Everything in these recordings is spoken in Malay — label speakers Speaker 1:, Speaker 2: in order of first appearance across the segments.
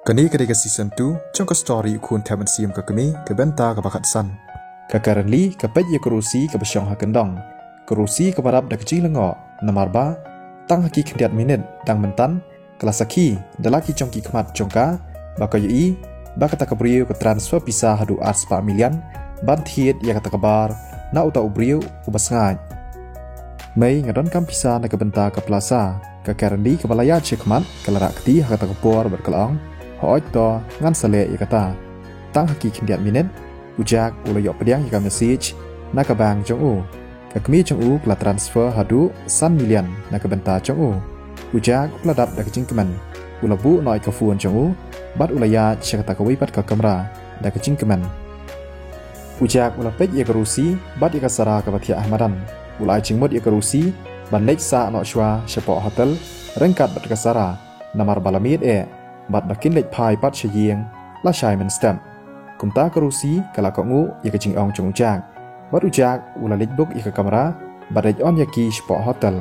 Speaker 1: Kini ketika season 2, jangka story ukun taman siam ke kami ke benta ke bakat san. Ke currently ke pej ya kerusi ke besyong ha kendong. Kerusi ke barab da kecil lengok. Nomor ba, tang haki kendiat minit dang mentan, kelas aki, dalaki jongki kemat jongka, baka yui, baka tak kebriu ke transfer pisah hadu ars pa milian, ban thiet ya kata kebar, na uta ubriu ubas ngaj. Mei ngadon kam pisah na ke benta ke plaza, ke currently ke balaya cekmat, ke larak keti ha kata kepor berkelong, hooj to ngan sale ya kata tang haki kendiat minit ujak ulayok pediang ya message na ka bang jong u kakmi jong u kla transfer hadu san milian na ka benta jong u ujak kla dap da kecing keman ulabu noi ka fuan jong u bat ulaya chakata ka wipat ka kamera da kecing keman ujak ulapej ya kerusi bat ya kasara ka batia ahmadan ulai jingmut ya kerusi ban lek sa no shwa shapok hotel rengkat bat kasara namar balamit bat bakin lek pai pat shayeng la shai men stem kumta kerusi kala ko ngu ya kecing ong chung ujak bat ujak ula lek book ya kamera bat lek on yaki spot hotel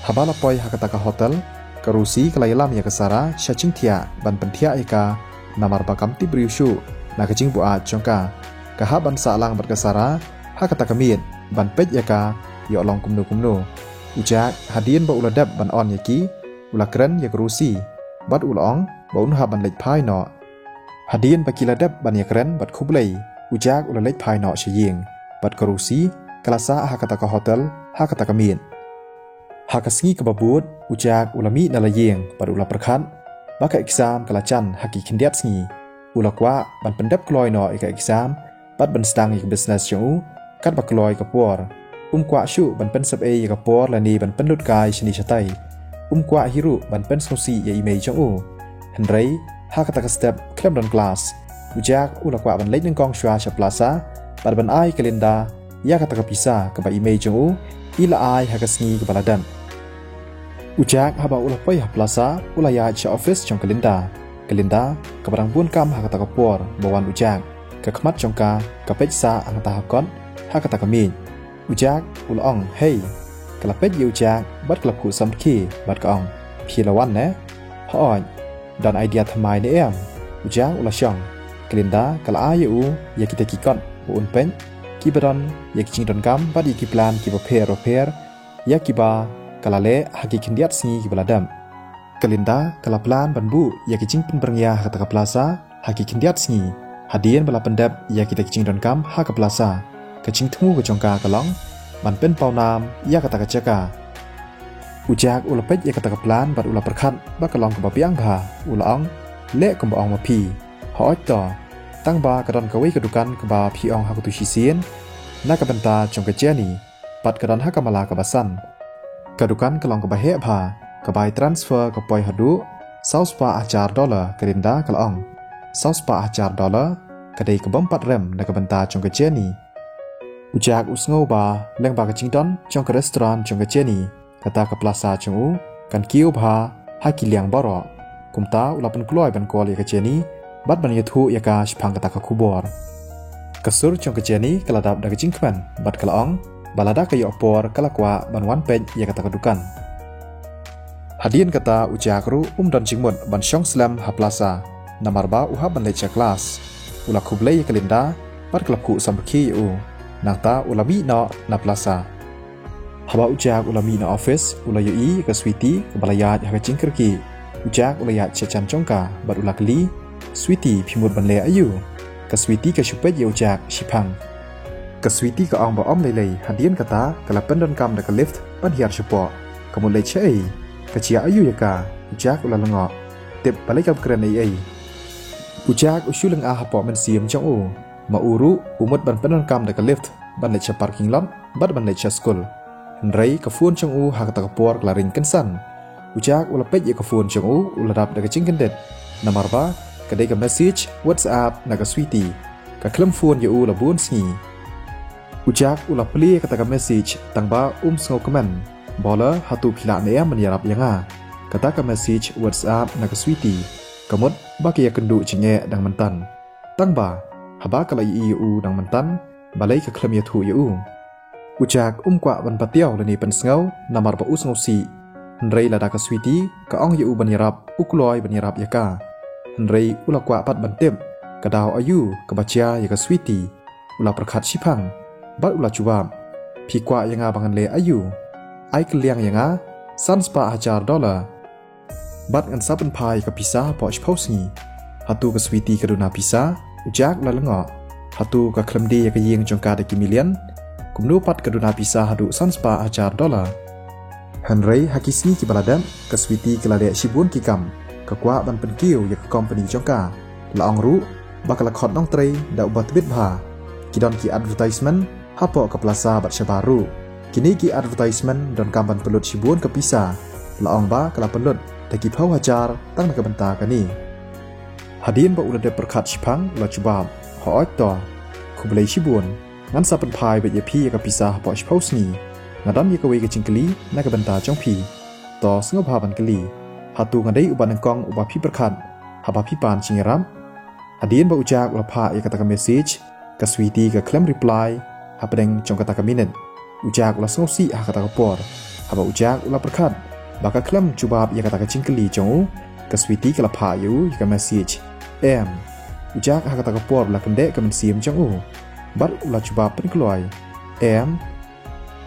Speaker 1: habala poi hakata ka hotel kerusi kala yalam ya kasara shaching tia ban pentia ika namar bakam ti briushu na kecing bua chongka ka haban salang bat kasara hakata kamit ban pej yaka yo long kumno ujak hadien ba uladap ban on yaki ula keren ya kerusi bat ulong baun haban lek pai no hadien bakiladap ban yakren bat kublai ujak ula lek pai no shiying bat kerusi kalasa hakata ka hotel hakata kamin hakasngi ke babut ujak ulami nalayeng bat ula perkhat baka exam kalacan haki kendiat sngi ula kwa ban pendap kloy no ika exam bat ban stang ik business jong kat bakloy ka por kwa shu ban pen sab e ka por lani ban penlut kai shini chatai kwa hiru ban pen snosi ya email jong u henry hakata ka step klem dan kelas ujak ula kwa ban lek nang kong shwa sha plaza bar ban ai kalenda ya kata ka pisa ka ba email jong u ila ai hakasngi ka baladan ujak haba ula poi ha plaza ula ya cha office jong kalenda ka barang bun kam hakata ka por bawan ujak ka khmat jong ka peksa ang ta hakon hakata ka mi ujak ula ong hey kala pej yu jak bat kala ku sam ki bat ka ong philawan ne hoi dan idea thamai ne em ujak ula shong kelinda kala ayu ya kita kikon un pen kibaron ya kicing don gam bat ki plan ki repair ya kiba kala le haki kendiat singi ki baladam kelinda kala plan banbu ya kicing pen berngya kata ka plaza haki kendiat singi hadien bala pendap ya kita kicing don gam ha ka plaza kecing temu ke jongka kalong ban pen pau nam ya kata ka ceka ujak ula pej ya kata ka plan bat ula perkhat ba kalong ka bapiang bha ula ong le ka ba ong ma pi hooj to tang ba kadon ka wei ka dukan ka ba pi ong ha ku tu shisien na ka benta jong ka jeni pat kadon ha ka mala ka basan ka dukan kalong ka ba he bha ka bai transfer ka poi hadu $100 kerinda kalong $100 kadai ka bom pat rem na ka benta jong ka jeni ujak usngau ba leng ba ka chingdon jong ka restaurant jong ka jeni kata ka plaza jong u kan kiu bha haki liang baro kumta ulapan kloy ban kol ya ka jeni bat ban yathu ya ka shphang kata ka kubor kasur jong ka jeni kala dap da ka jingkman bat kala ong balada ka yo por kala kwa ban wan pej ya kata ka dukan hadien kata ujak ru dan jingmut ban shong slam ha plaza namar ba uha ban lecha kelas ula kublai kalinda bat kala ku sambki u nangta ulami no na plaza haba ujak ulami no office ulayui ka sweetie ka balayat ha ka cingkerki ujak ulayat chechan chongka bat ulakli sweetie phimut banle ayu ka sweetie ka shupet ya ujak shipang ka sweetie ka ong ba om lelei hadien kata kala pendon kam da ka lift ban hiar shupo kamu le chei ka chia ayu ya ka ujak ulalango tip balai kam kren ai ujak usuleng a hapo men siam chong u ma uru umut ban pendon kam da ka lift ban le cha parking lot bat ban le cha school henry ka fuan chong u ha ka por klaring kensan ujak ula pej ya ka fuan chong u ula dap da ka cingkendet namar ba ka dei ka message whatsapp na ka sweetie ka klem fuan ya u la bun sngi ujak ula pli ka message tang ba sngo kaman bola hatu phila ne man yarap yanga kata ka message whatsapp na ka sweetie kamut ba ka ya kendu cinge dang mentan tang ba haba kala iu dang mentan balai ka klem ya thu yu ujak kwa ban patiaw lani pen sngo namar ba usngo si Nrei lada ka sweetie ka ong yu ban yarap ukloy ban yarap yaka Henry ulah kuat pat bantip kadau ayu kebaca ya ke sweetie ulah perkat sipang bat ulah jawab pi kuat yang abangan le ayu ai keliang yang $1,000 bat ngan saben pai ke pisah po pausi hatu ke sweetie keduna pisah ujak ulah lengok hatu ke klemdi ya ke yeng jongka de kimilian kumnu pat keduna pisah hadu $1,000 Henry hakisi ki baladam ke sweetie kelade sibun kikam ke kuat ban penkiu ya ke company jongka laong ru bakal khot nong tre da ubat bit bha kidon ki advertisement hapo ke plaza bat syabaru kini ki advertisement don kampan pelut sibun ke pisa laong ba kala pelut daki phau hajar tang na ke benta kani hadin ba ulade perkat sipang la chubab ho to kublai sibun ngan sapen pai be ye pi ke pisa hapo phau sni ngadam ye ke we ke cingkeli na ke benta jong pi to sngo bha ban keli hatu ngadai uban kong uba pi perkat haba pi pan cingiram hadin ba ujak ulah pha ya kata ke message ke sweetie ke claim reply hapadeng jong kata ke minute ujak ulah sngosi ha kata ke por haba ujak ulah perkat baka claim jubab ya kata ke cingkeli jong ke sweetie ke la pha yu ya ke message ujak ha kata ke por la kendek ke mensim jong bat ulah jubab pen kloy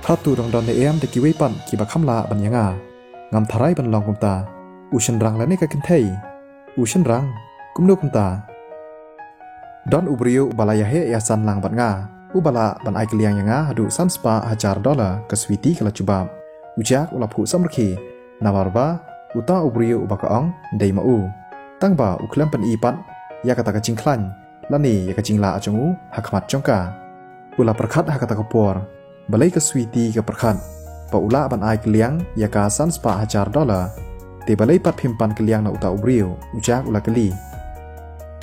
Speaker 1: hatu dong don de de ki wei pan ki ba khamla ban yanga ngam tharai ban long kumta ushan rang la ne ka kinthei ushan rang kumno kumta don ubrio balaya he ya san lang bat nga ubala ban ai kliang yanga hadu $1,000 ke sweetie kala jubab ujak ulah phu samrki nawarba uta ubrio ubaka ong dei mau tangba uklam pan ipat ya kata ka cingklan lani ya ka cingla ajongu hakmat jongka ulah perkhat ha kata ka por balai ke sweetie ke perkhat pa ula ban ai kliang ya ka $1,000 te balai pat pimpan kliang na uta ubrio ujak ulah keli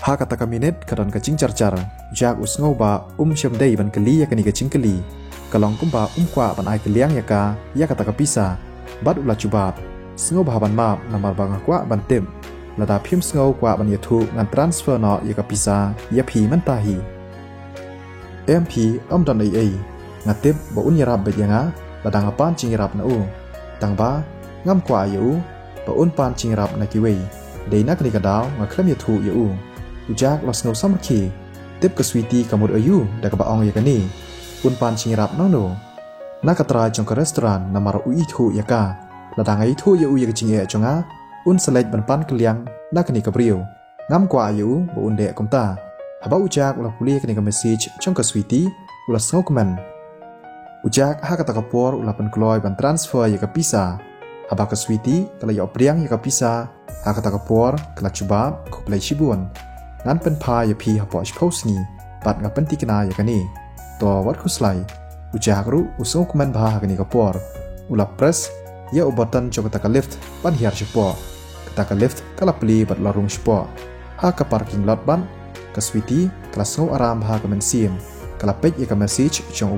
Speaker 1: ha kata ka minit kadon ka cing carcar jak usngau ba syamdei ban keli ya kani ka cing keli kalong kumba kwa ban ai keliang ya kata ka pisa bat ulah jubab sngo ba ban map namar bang kwa ban tem lada phim sngo kwa ban yathu ngan transfer no ya ka pisa ya phi man tahi mp don ai ngatip ba unyarab be yanga ladang apan cingirap na tangba ngam kwa yu ba pan cingirap na kiwei deina kani kadau ngaklam yathu yu ujak los ngau samki tip ke sweetie kamur ayu da ka baong ya kani pan cingirap no na katra jong ke restoran namar ui thu ya ka ladang ai thu ya ya cing ya jonga select ban pan keliang na kani ka brio ngam kwa ayu bo de komta haba ujak ulah puli kani ka message jong ke sweetie ulah ngau komen ujak ha kata ka por ulah pan kloy ban transfer ya ka pisa haba ke sweetie kala ya priang ya ka pisa ha kata ka por kala chubab ko play shibun ngan pen pha ya phi hapo posni pat nga pen tikna ya kani to wat khuslai ujak ru usung kuman bha kani ka por ula press ya button jo kata ka lift ban hiar shpo kata ka lift kala pli bat larung shpo ha ka parking lot ban ka sweetie kala so aram bha ka mensim kala page ya ka message jong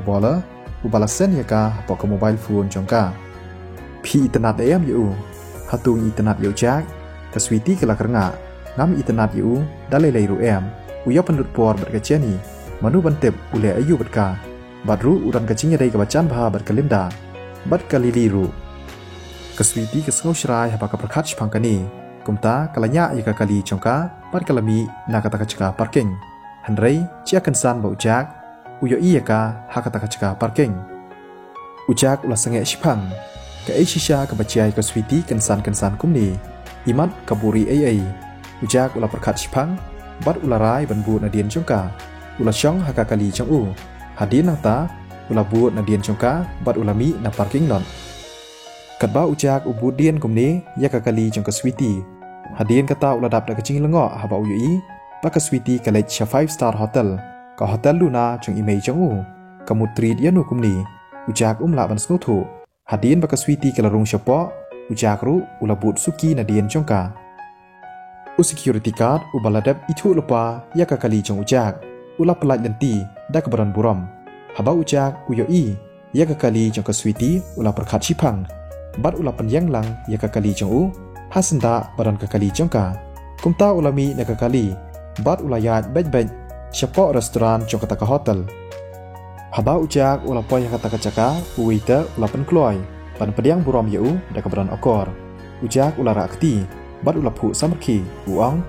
Speaker 1: ubala sen ya ka hapo ka mobile phone jong ka phi internet yu hatung internet yu jak ka sweetie kala krenga ngam internet yu dalai ru uya pendut por bat kaceni manu bantep ule ayu bat ka badru uran kacinya dai ka bacan bha bat kalimda bat kaliliru ka sweetie ka sngo shrai haba ka prakhat phangkani kumta kalanya ya ka kali chongka bat kalami na kata ka chika parking hanrei chia kansan ba ujak uyo iya ka ha kata ka chika parking ujak ula sange shipang ka shisha ka bachai ka sweetie kansan kumni imat kaburi ai ujak ula perkat sipang bat ula rai ban bu na dien jongka ula syong haka kali jong hadin nata ula bu na dien jongka bat ula mi na parking lot katba ujak ubu dien kumni ya ka kali jongka sweetie hadin kata ula dap da kacing lengo haba uyui ba ka sweetie ka lech 5-star hotel ka hotel luna jong imei jong ka mutri dia nu kumni ujak la ban snuthu hadin ba ka sweetie ka larung syapo ujak ru ula but suki na dien jongka security card ubaladap itu lupa ya ka kali jong ujak ula pelat lenti da kebaran buram haba ujak uyoi ya ka kali jong ka sweetie ula perkhat sipang bat ula penyang lang ya ka kali jong hasenda baran ka kali jong ka kumta ulami na ka kali bat ula yat bej syapo restoran jong ka hotel haba ujak ula poy ya ka caka waiter ula pen kloy pan pediang buram yu da kebaran okor ujak ula rakti bat ula phu samki uang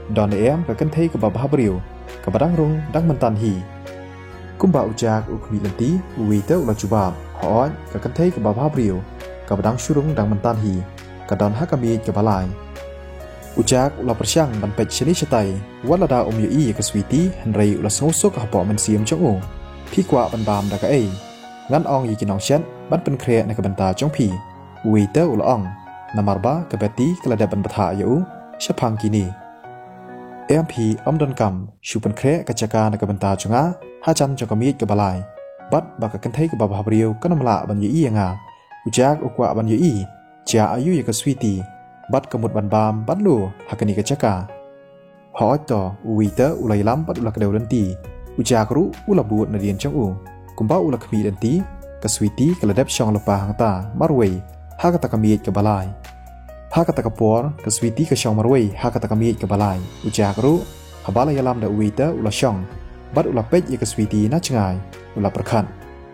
Speaker 1: Don em ka kan thei ka ba bhabriu ka badang rung dang mentan hi kumba ujak ukmi lenti uite ula jubab hoi ka kan thei ka ba bhabriu ka badang shurung dang mentan hi ka don hakami ka balai ujak ula persyang ban pech shini shatai walada yu ka switi henrei ula sosok hapo men siam chong u phi kwa ban bam da ka ei ngan ong yi kinong shet ban pen kre na ka banta chong phi uite ula ong namarba ka beti kala da ban batha yu shapang kini MP Don Kam Shupan Kre Kachaka Nakabanta Chunga Hachan Chokamit Kabalai But Baka Kantay Kababrio Kanamla Ban Yi Nga Ujak Ukwa Ban Yi Chia Ayu Yaka Sweetie But Kamut Ban Bam Ban Lu Hakani Kachaka Hoito Uwita Ulay Lampat Ulak Dawlanti Ujak Ru Ulabut Nadian Chong U Kumba Ulak Kamidanti Ka Sweetie Kaladep Shong Lupa Hangta Marway Hakata Kamit Kabalai Hakata kapor ka switi ka shong marway hakata kamit ka balay ujak ru habala yalam da uita ula shong bad ula pej ya ka switi na chengai ula perkhan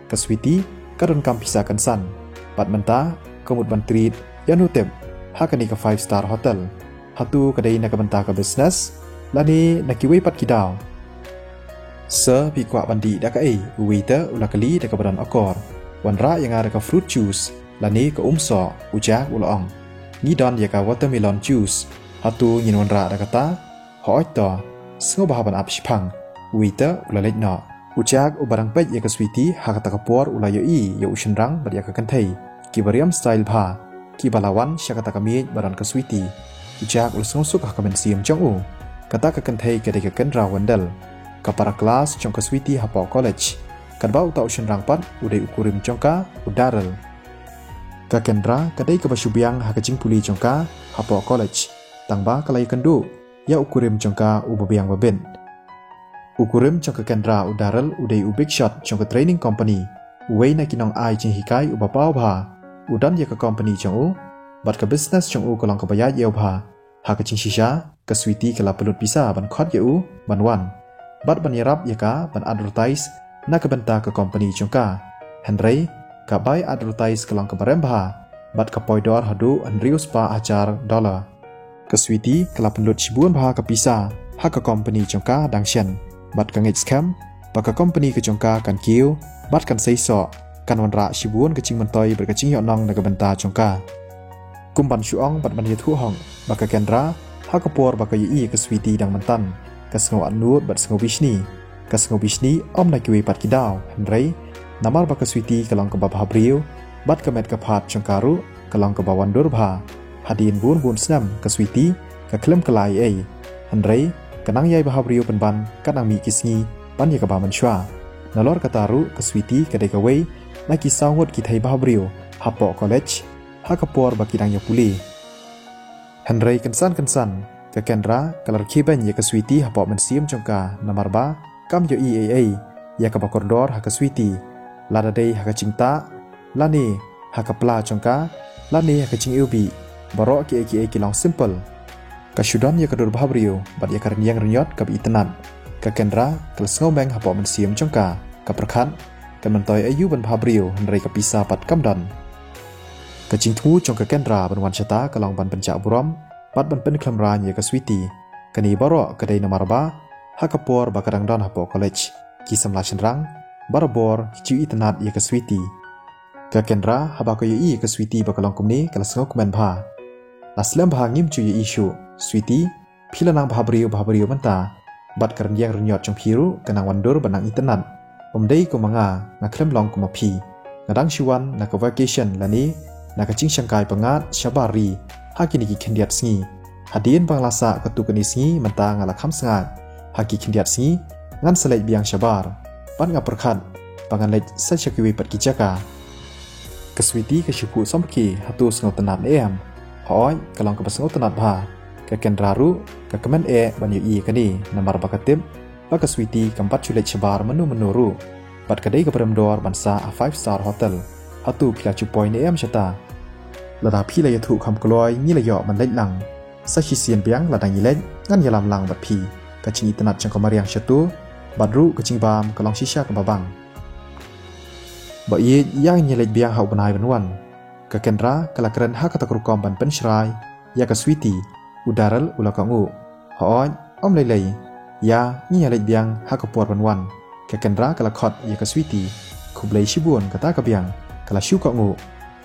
Speaker 1: ka switi ka don kam pisakan san bad menta kamut ban treat yanutep hakani ka 5-star hotel hatu kadai na ka benta ka business lani nakiway pat kidaw sa pi kwa bandi da ka ei uita ula kali da ka badan akor wanra yang ada ka fruit juice lani ka umso ujak ula ong Ngidon yaka watermelon juice hatu nginwan ra da kata hoito sngo bahaban apshipang wita ulalek no ujak ubarang pej yaka switi hakata kapor ulayo ya ushenrang bad yaka kanthei kibariam style bha kibalawan syakata kami baran ka switi ujak ul sungsuk hakamen siam chong u kata ka kanthei ka deka kendra wandal ka para kelas chong ka switi hapo college kadba uta ushenrang pat udai ukurim chongka udaral ka kendra kadai ka basyubiang hakajing puli jongka hapo college tangba kalai kendu ya ukurim jongka ubabiang babin ukurim jongka kendra udaral udai big shot jongka training company uwei na kinong ai jing hikai ubapau bha udan ya ka company jong u bat ka business jong u kolong ka bayat yeu bha hakajing shisha ka switi kala pelut bisa ban khot yeu ban wan bat ban yarap ya ka ban advertise na ka benta ka company jongka henrei ka bai advertise kelang ke barembha bat ka poidor hadu andrius pa ajar dollar ka switi kala penlut sibuan bha ka pisa ha ka company jongka dangshen bat ka ngej scam ba ka company ka jongka kan kiu bat kan seiso kan wanra sibuan ka ching mentoi ber ka ching yonong na ka benta jongka kumban shuong bat ban yathu hong ba ka kendra ha ka por ba ka yi ka switi dang mentan ka sngo anut bat sngo bishni om na kiwi pat kidaw henrei Namar baka switi kalong ke babah brio bat ke met ke phat chongkaru kalong ke bawan durbha hadin bun snam ke switi ke klem kelai ei henrei kenang yai bah brio penban kanang mi kisngi ban ye ke ba manshwa nalor kataru ke switi ke de kawei na ki sangot ki thai bah brio hapo college ha ke por baki dang ya puli henrei kensan ke kendra kalar kiben ye ke switi hapo men siam chongka namar ba kam yo ya ke bakordor ha ke switi lada day haka cinta lani haka pla chongka lani haka cing ubi barok ki long simple ka syudan ya kadur bhabrio bat ya karin yang renyot ka itenan ka kendra kal sngombeng hapo men siam chongka ka perkhan kan mentoy ayu ban bhabrio henrei ka pisa pat kamdan ka cing thu chongka kendra ban wan chata kalong ban penca buram bat ban pen klamran ya ka switi kani barok ka dai namarba haka por bakarang dan hapo college ki samla chenrang Barabor kicu itanat ya ke switi ka kendra haba ko yi ke switi bakalong kumni kala sngok men bha aslam bha ngim chu yi ishu switi philanang bhabrio menta bat karan yang renyot chong phiru kanang wandur banang itanat omdei ko manga ngaklem long ko maphi ngadang shiwan na ka vacation lani na ka ching sangkai pangat shabari hakini ki khendiat sngi hadin banglasa ka tukani sngi menta ngala kham snga haki khendiat sngi ngan selai biang shabar pan nga perkhat panganlej sa chakiwi pat kijaka kaswiti ka shupu somki hatu sngo tanat em hoi kalong ka pasngo tanat bha ka kendraru ka kamen ban yu kani namar bakatim ba kaswiti kampat chulej chabar menuru pat kadai ka premdor bansa a 5-star hotel hatu phila chu point em chata lada phila yathu kham kloi ni la yo man lej lang sa hi sian piang ladang yilej ngan yalam lang bat phi ka chingi tanat chang kamariang chatu badru kecing bam kalong shisha ke babang ba ye yang nyelej biang hau banai banwan ka kendra kala keren ha kata krukom ban penshrai ya ka switi udaral ula kangu hoi om lelei ya ni alek biang hakapor banwan ke kendra kala khot ya ka switi kublai shibun kata ka biang kala shu ka ngu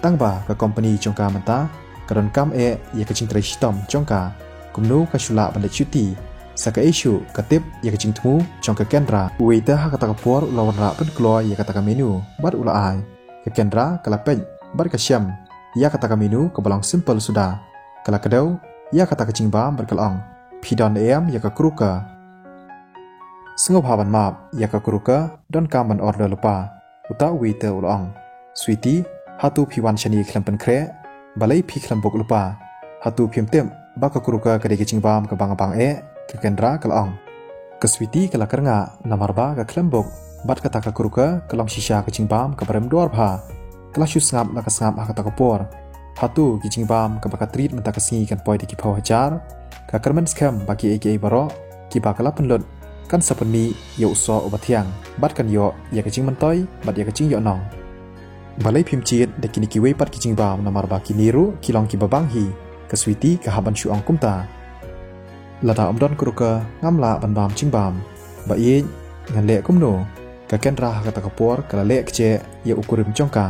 Speaker 1: tangba ka company chongka mata karon kam ya ka chingtrai shitom chongka kumnu ka shula bandai chuti saka isu katip ya ka chingtmu chongka kendra waiter hakata kapor lawan ra pen klo ya kata ka menu bat ula ai ke kendra kala pej bar ka syam ya kata ka menu ka balang simple sudah kala kedau ya kata ka cingba berkelong pidon ya ka kruka sengop haban map ya ka kruka don kaman order lupa uta waiter ulong sweetie hatu piwan chani klampen kre balai pi klambok lupa hatu pimtem baka kruka ka dege cingbam ka bang ke kendra kalong ke sweetie kala kernga namarba ka klambok bat kata ka kruka kalong shisha ka cingbam ka barem dor bha kala shu sngap la ka sngap ha ka por hatu ki cingbam ka baka treat menta ka singi kan poi de ki phau hajar ka kermen scam baki aka baro ki bakala penlut kan sapeni ya uso obathiang bat kan yo ya ka cing mentoi bat ya ka cing yo nong balai pimcit de kini ki wei pat ki cingbam namar ba ki niru kilong ki babang hi ka sweetie ka haban shu ong kumta lada omdon kruka ngamla ban bam cingbam ba ye ngan le kumno ka kendra ka ta kapor kala le kce ya ukurim chongka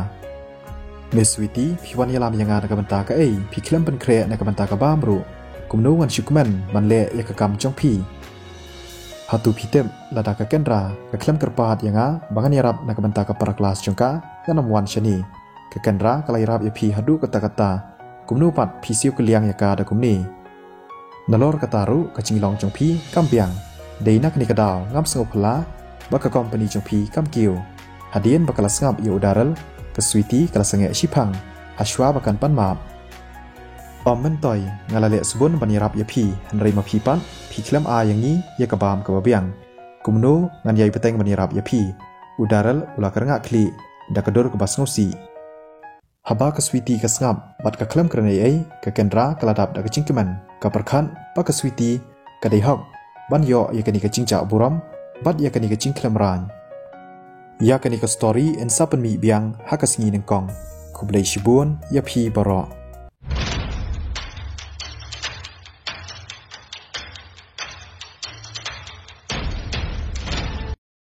Speaker 1: me sweetie piwan yalam yanga ka banta ka pi klem pen kre na ka banta ka bamru kumno wan shukman man le ya ka kam chongpi hatu pitem lada ka kendra ka klem kerpat yanga bangan yarap na ka banta ka para kelas chongka yanam wan shani ka kendra kala yarap ya pi hadu kata-kata kumno pat pi siu keliang ya ka da kumni nalor kataru ka cinglong chongpi kampiang deina kni kadal ngam sengop phala baka company chongpi kamkiu hadien bakala sngap ya udaral ka sweetie kala sange shipang hashwa bakan pan map om mentoi ngalale subun banirap ya pi hanrei ma pi pan pi klem a yang ni ya kabam ka babiang kumno ngan yai peteng banirap ya pi udaral ula karnga kli da kadur ka basngosi haba ka sweetie ka sngap bat ka klem krane ka kendra kala dap da ka cingkeman ka perkhan pa ka sweetie ka dei hok ban yo ya kani ka cingcha buram bat ya kani ka cingklem ran ya kani ka story en sapen mi biang hakasingi nengkong kublai shibun ya pi baro